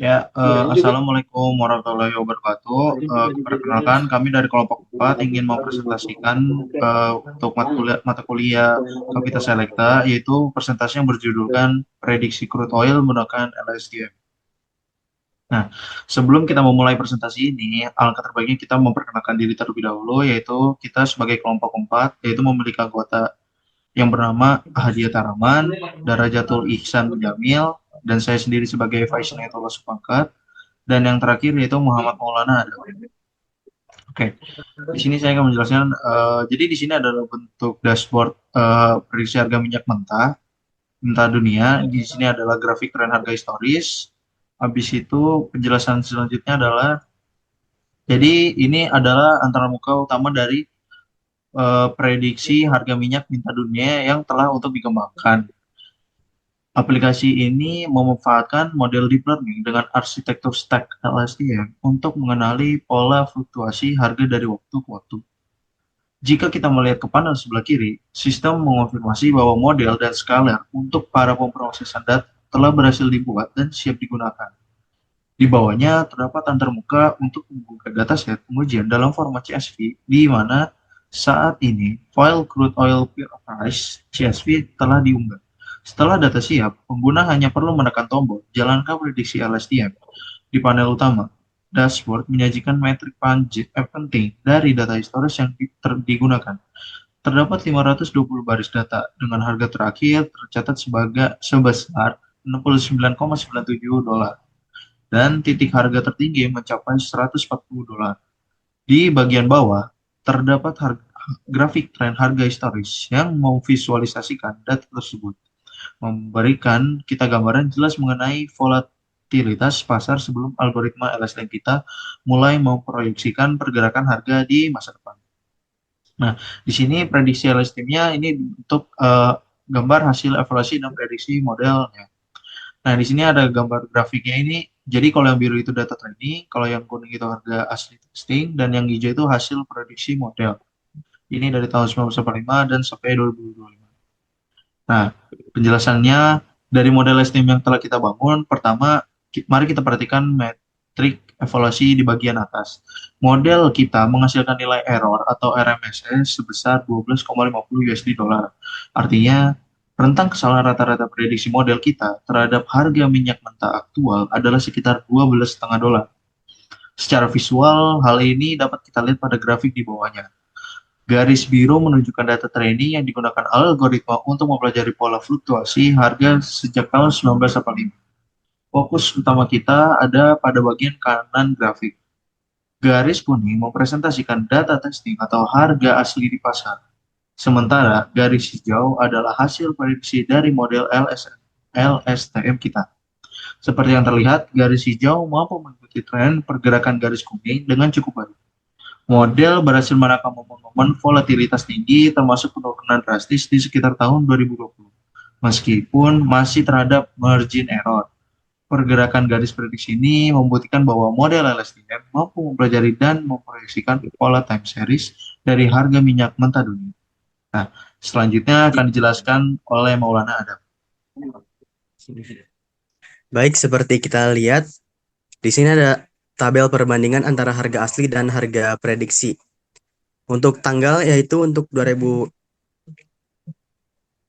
Assalamualaikum warahmatullahi wabarakatuh. Perkenalkan, kami dari kelompok 4 ingin mempresentasikan untuk mata kuliah Kapita Selecta, yaitu presentasi yang berjudulkan Prediksi Crude Oil menggunakan LSTM. Nah, sebelum kita memulai presentasi ini, alangkah terbaiknya kita memperkenalkan diri terlebih dahulu, yaitu kita sebagai kelompok 4, yaitu memiliki anggota yang bernama Hadiah Taraman, Darajatul Ihsan Mujamil, dan saya sendiri sebagai Vice Naitullah Supangkat. Dan yang terakhir yaitu Muhammad Maulana Adam. Oke, di sini saya akan menjelaskan. Jadi di sini adalah bentuk dashboard prediksi harga minyak mentah dunia. Di sini adalah grafik tren harga historis. Habis itu penjelasan selanjutnya adalah, jadi ini adalah antara muka utama dari prediksi harga minyak mentah dunia yang telah untuk dikembangkan. Aplikasi ini memanfaatkan model deep learning dengan arsitektur stack LSTM untuk mengenali pola fluktuasi harga dari waktu ke waktu. Jika kita melihat ke panel sebelah kiri, sistem mengonfirmasi bahwa model dan scalar untuk para pemrosesan data telah berhasil dibuat dan siap digunakan. Di bawahnya terdapat antarmuka untuk membuka dataset pengujian dalam format CSV, di mana saat ini file crude oil price CSV telah diunggah. Setelah data siap, pengguna hanya perlu menekan tombol jalankan prediksi LSTM. Di panel utama, dashboard menyajikan metrik penting dari data historis yang digunakan. Terdapat 520 baris data dengan harga terakhir tercatat sebesar $69,97 dan titik harga tertinggi mencapai $140. Di bagian bawah, terdapat grafik tren harga historis yang memvisualisasikan data tersebut, memberikan kita gambaran jelas mengenai volatilitas pasar sebelum algoritma LSTM kita mulai memproyeksikan pergerakan harga di masa depan. Nah, di sini prediksi LSTM-nya ini untuk gambar hasil evaluasi dan prediksi modelnya. Nah, di sini ada gambar grafiknya ini. Jadi kalau yang biru itu data training, kalau yang kuning itu harga asli testing, dan yang hijau itu hasil prediksi model. Ini dari tahun 1985 dan sampai 2025. Nah, penjelasannya dari model STM yang telah kita bangun, pertama, mari kita perhatikan metrik evaluasi di bagian atas. Model kita menghasilkan nilai error atau RMSS sebesar 12,50 USD dolar. Artinya, rentang kesalahan rata-rata prediksi model kita terhadap harga minyak mentah aktual adalah sekitar 12,5 dolar. Secara visual, hal ini dapat kita lihat pada grafik di bawahnya. Garis biru menunjukkan data training yang digunakan algoritma untuk mempelajari pola fluktuasi harga sejak tahun 1985. Fokus utama kita ada pada bagian kanan grafik. Garis kuning mempresentasikan data testing atau harga asli di pasar. Sementara garis hijau adalah hasil prediksi dari model LSTM kita. Seperti yang terlihat, garis hijau mampu mengikuti tren pergerakan garis kuning dengan cukup baik. Model berhasil merekam momen-momen volatilitas tinggi termasuk penurunan drastis di sekitar tahun 2020. Meskipun masih terhadap margin error. Pergerakan garis prediksi ini membuktikan bahwa model LSTM mampu mempelajari dan memproyeksikan pola time series dari harga minyak mentah dunia. Nah, selanjutnya akan dijelaskan oleh Maulana Adam. Baik, seperti kita lihat, di sini ada tabel perbandingan antara harga asli dan harga prediksi. Untuk tanggal yaitu untuk 2000.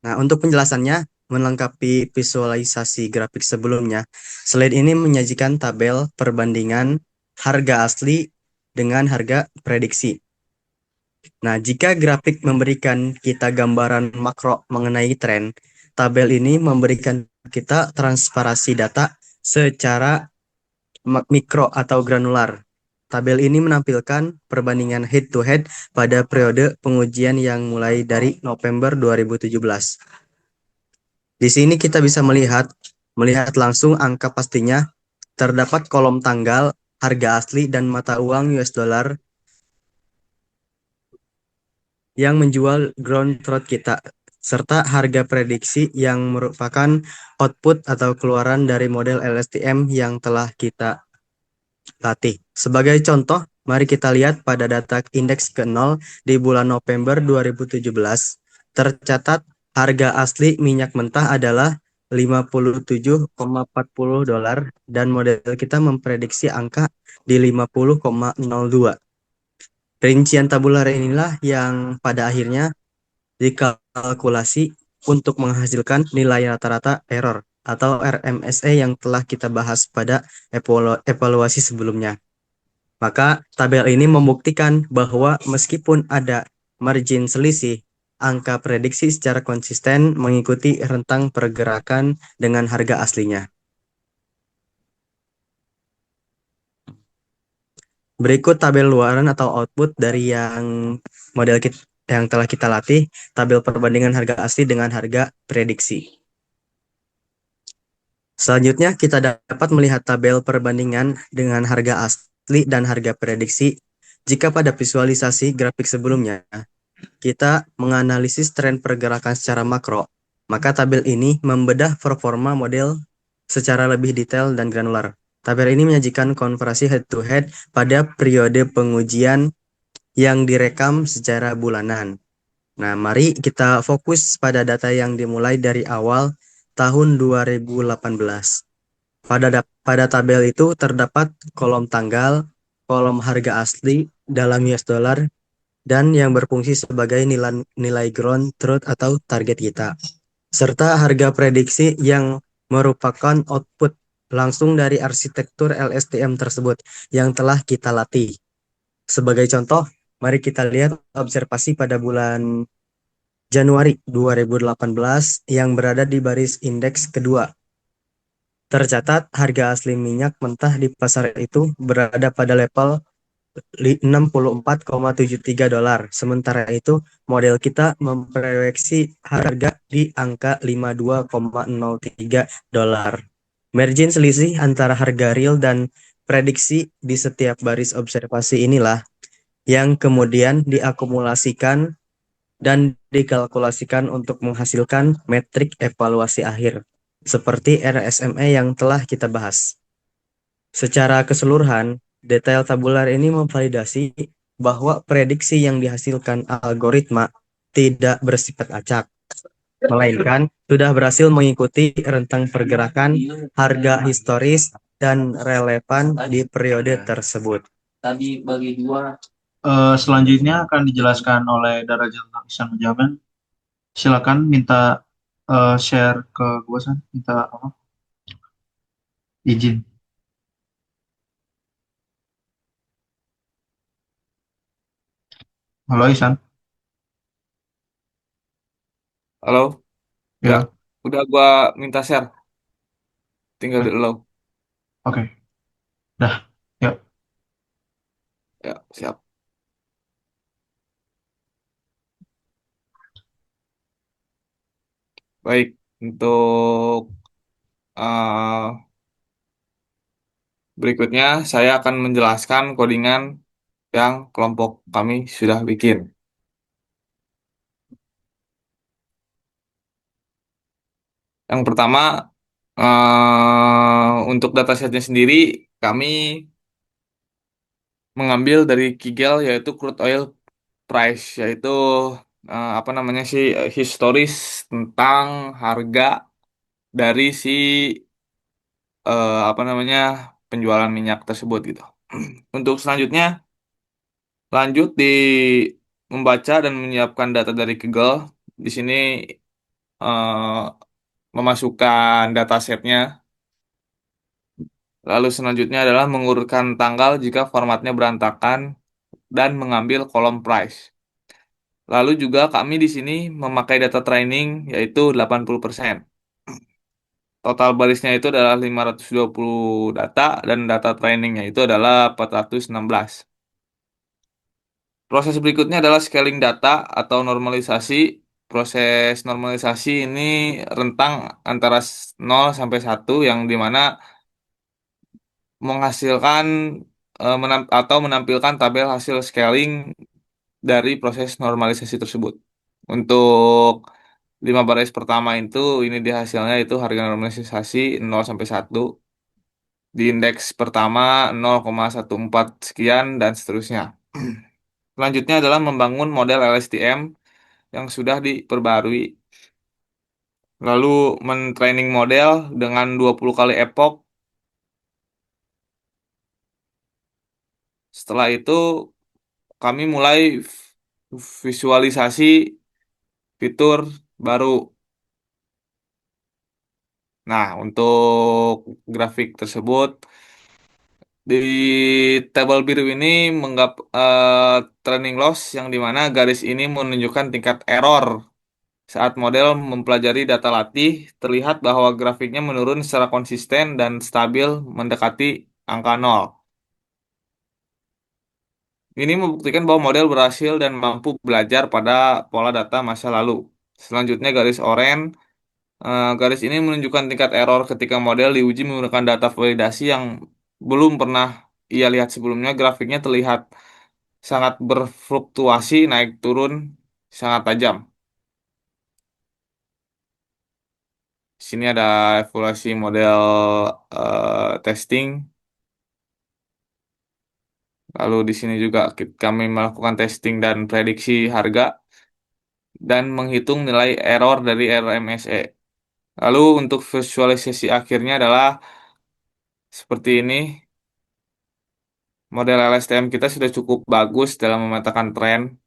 Nah, untuk penjelasannya, melengkapi visualisasi grafik sebelumnya, slide ini menyajikan tabel perbandingan harga asli dengan harga prediksi. Nah, jika grafik memberikan kita gambaran makro mengenai tren, tabel ini memberikan kita transparansi data secara mikro atau granular. Tabel ini menampilkan perbandingan head-to-head pada periode pengujian yang mulai dari November 2017. Di sini kita bisa melihat langsung angka pastinya. Terdapat kolom tanggal, harga asli, dan mata uang US dollar yang menjual ground truth kita, serta harga prediksi yang merupakan output atau keluaran dari model LSTM yang telah kita latih. Sebagai contoh, mari kita lihat pada data indeks ke-0 di bulan November 2017, tercatat harga asli minyak mentah adalah $57,40 dan model kita memprediksi angka di 50,02. Rincian tabular inilah yang pada akhirnya dikalkulasi untuk menghasilkan nilai rata-rata error atau RMSE yang telah kita bahas pada evaluasi sebelumnya. Maka tabel ini membuktikan bahwa meskipun ada margin selisih, angka prediksi secara konsisten mengikuti rentang pergerakan dengan harga aslinya. Berikut tabel luaran atau output dari yang model yang telah kita latih, tabel perbandingan harga asli dengan harga prediksi. Selanjutnya, kita dapat melihat tabel perbandingan dengan harga asli dan harga prediksi. Jika pada visualisasi grafik sebelumnya, kita menganalisis tren pergerakan secara makro, maka tabel ini membedah performa model secara lebih detail dan granular. Tabel ini menyajikan konversi head-to-head pada periode pengujian yang direkam secara bulanan. Nah, mari kita fokus pada data yang dimulai dari awal tahun 2018. Pada tabel itu terdapat kolom tanggal, kolom harga asli dalam US dollar, dan yang berfungsi sebagai nilai ground truth atau target kita, serta harga prediksi yang merupakan output langsung dari arsitektur LSTM tersebut yang telah kita latih. Sebagai contoh, mari kita lihat observasi pada bulan Januari 2018 yang berada di baris indeks kedua. Tercatat harga asli minyak mentah di pasar itu berada pada level $64,73. Sementara itu, model kita memproyeksi harga di angka $52,03. Margin selisih antara harga real dan prediksi di setiap baris observasi inilah yang kemudian diakumulasikan dan dikalkulasikan untuk menghasilkan metrik evaluasi akhir, seperti RSME yang telah kita bahas. Secara keseluruhan, detail tabular ini memvalidasi bahwa prediksi yang dihasilkan algoritma tidak bersifat acak, melainkan sudah berhasil mengikuti rentang pergerakan harga historis dan relevan di periode tersebut. Tadi bagi dua. Selanjutnya akan dijelaskan oleh Darajat Ihsan Mujamin. Silakan minta share ke gue, San. Minta apa? Izin. Halo Ihsan. Halo, ya, Ya, udah gua minta share, tinggal di oke. lo. Oke. Dah. Yuk. Ya, siap. Baik, untuk uh, berikutnya saya akan menjelaskan codingan yang kelompok kami sudah bikin. Yang pertama, untuk datasetnya sendiri, kami mengambil dari Kigel yaitu crude oil price, yaitu apa namanya sih historis tentang harga dari si apa namanya penjualan minyak tersebut gitu. Untuk selanjutnya lanjut di membaca dan menyiapkan data dari Kaggle. Di sini memasukkan datasetnya. Lalu selanjutnya adalah mengurutkan tanggal jika formatnya berantakan dan mengambil kolom price. Lalu juga kami di sini memakai data training yaitu 80%. Total barisnya itu adalah 520 data dan data trainingnya itu adalah 416. Proses berikutnya adalah scaling data atau normalisasi. Proses normalisasi ini rentang antara 0 sampai 1 yang dimana menghasilkan atau menampilkan tabel hasil scaling dari proses normalisasi tersebut. Untuk 5 baris pertama itu ini di hasilnya itu harga normalisasi 0 sampai 1. Di indeks pertama 0,14 sekian dan seterusnya. Selanjutnya adalah membangun model LSTM yang sudah diperbarui. Lalu men-training model dengan 20 kali epoch. Setelah itu kami mulai visualisasi fitur baru. Nah, untuk grafik tersebut di tabel biru ini training loss yang dimana garis ini menunjukkan tingkat error saat model mempelajari data latih, terlihat bahwa grafiknya menurun secara konsisten dan stabil mendekati angka nol. Ini membuktikan bahwa model berhasil dan mampu belajar pada pola data masa lalu. Selanjutnya garis oranye. Garis ini menunjukkan tingkat error ketika model diuji menggunakan data validasi yang belum pernah ia lihat sebelumnya. Grafiknya terlihat sangat berfluktuasi, naik turun sangat tajam. Di sini ada evaluasi model testing. Lalu di sini juga kami melakukan testing dan prediksi harga dan menghitung nilai error dari RMSE. Lalu untuk visualisasi akhirnya adalah seperti ini. Model LSTM kita sudah cukup bagus dalam memetakan tren.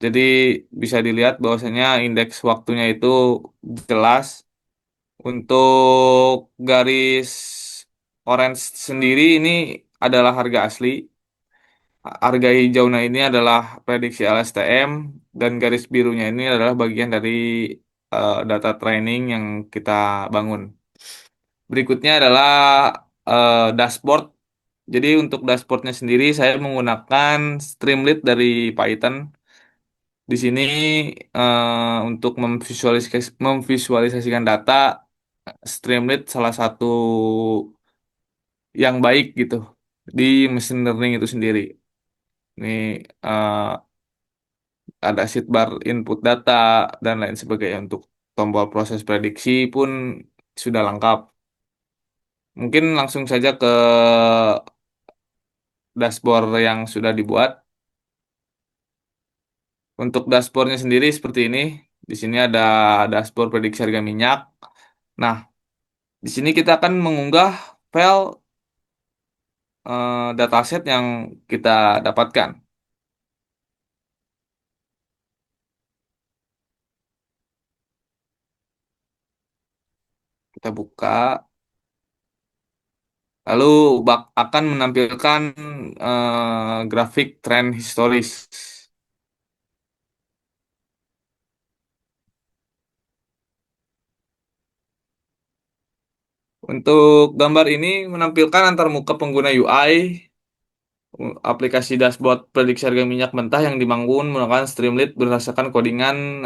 Jadi bisa dilihat bahwasanya indeks waktunya itu jelas. Untuk garis orange sendiri ini adalah harga asli. Harga hijaunya ini adalah prediksi LSTM dan garis birunya ini adalah bagian dari data training yang kita bangun. Berikutnya adalah dashboard. Jadi untuk dashboardnya sendiri saya menggunakan Streamlit dari Python. Di sini untuk memvisualisasikan data, Streamlit salah satu yang baik gitu di machine learning itu sendiri. Ini eh, ada sidebar input data dan lain sebagainya. Untuk tombol proses prediksi pun sudah lengkap. Mungkin langsung saja ke dashboard yang sudah dibuat. Untuk dashboardnya sendiri seperti ini. Di sini ada dashboard prediksi harga minyak. Nah, di sini kita akan mengunggah file dataset yang kita dapatkan. Kita buka, lalu akan menampilkan grafik tren historis. Untuk gambar ini menampilkan antarmuka pengguna UI, aplikasi dashboard prediksi harga minyak mentah yang dibangun menggunakan Streamlit berdasarkan codingan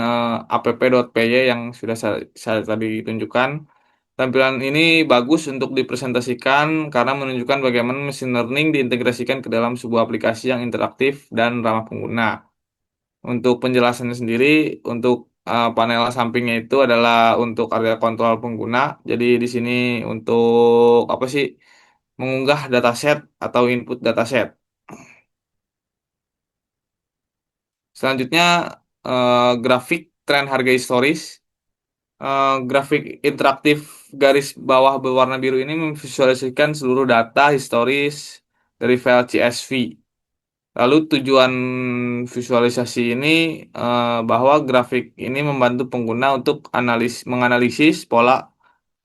app.py yang sudah saya tadi tunjukkan. Tampilan ini bagus untuk dipresentasikan karena menunjukkan bagaimana machine learning diintegrasikan ke dalam sebuah aplikasi yang interaktif dan ramah pengguna. Untuk penjelasannya sendiri, untuk panel sampingnya itu adalah untuk area kontrol pengguna. Jadi di sini untuk apa sih? Mengunggah dataset atau input dataset. Selanjutnya grafik tren harga historis. Grafik interaktif garis bawah berwarna biru ini memvisualisasikan seluruh data historis dari file CSV. Lalu tujuan visualisasi ini bahwa grafik ini membantu pengguna untuk menganalisis pola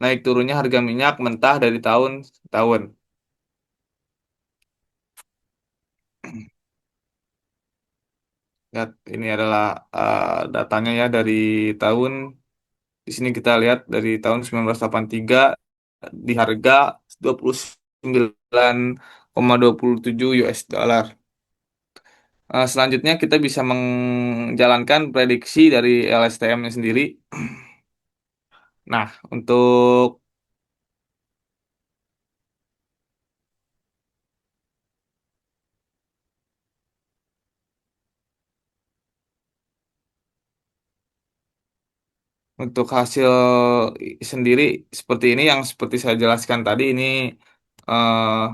naik turunnya harga minyak mentah dari tahun ke tahun. Lihat, ini adalah datanya ya dari tahun. Di sini kita lihat dari tahun 1983 di harga 29,27 US dollar. Selanjutnya kita bisa menjalankan prediksi dari LSTM-nya sendiri. Nah, untuk hasil sendiri seperti ini yang seperti saya jelaskan tadi ini eh,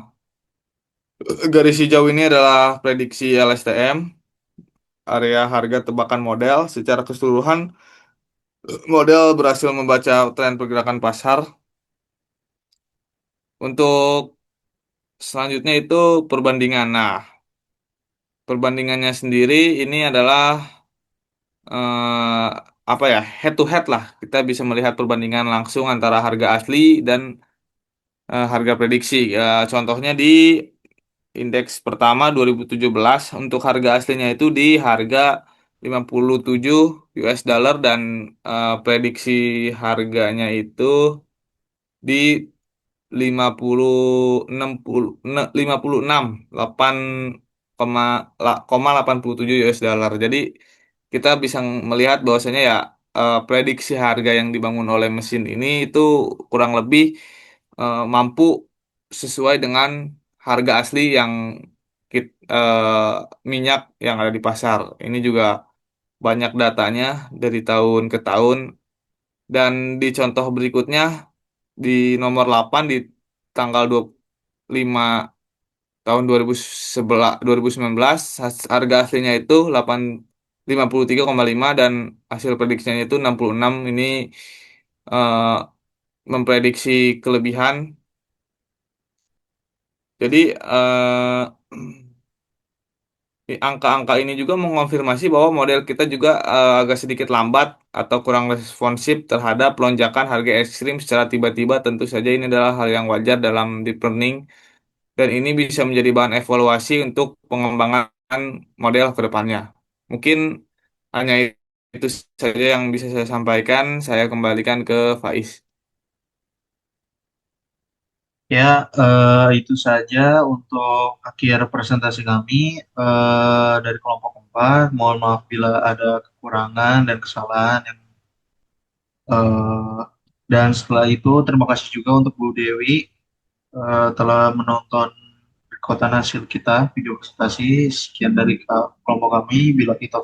garis hijau ini adalah prediksi LSTM, area harga tebakan model secara keseluruhan Model berhasil membaca tren pergerakan pasar. Untuk selanjutnya itu perbandingan. Nah, perbandingannya sendiri ini adalah apa ya, head to head lah. Kita bisa melihat perbandingan langsung antara harga asli dan harga prediksi. Ya, contohnya di indeks pertama 2017 untuk harga aslinya itu di harga 57 US dollar dan prediksi harganya itu di 56,87 US dollar. Jadi kita bisa melihat bahwasanya ya prediksi harga yang dibangun oleh mesin ini itu kurang lebih mampu sesuai dengan harga asli yang minyak yang ada di pasar. Ini juga banyak datanya dari tahun ke tahun, dan di contoh berikutnya di nomor 8 di tanggal 25 tahun 2019 harga aslinya itu 53,5 dan hasil prediksinya itu 66. Ini eh, memprediksi kelebihan. Jadi angka-angka ini juga mengonfirmasi bahwa model kita juga agak sedikit lambat atau kurang responsif terhadap lonjakan harga ekstrim secara tiba-tiba. Tentu saja ini adalah hal yang wajar dalam deep learning, dan ini bisa menjadi bahan evaluasi untuk pengembangan model ke depannya. Mungkin hanya itu saja yang bisa saya sampaikan. Saya kembalikan ke Faiz. Ya, itu saja untuk akhir presentasi kami dari kelompok 4. Mohon maaf bila ada kekurangan dan kesalahan yang eh, dan setelah itu terima kasih juga untuk Bu Dewi telah menonton rekotan hasil kita video presentasi. Sekian dari kelompok kami. Bila kita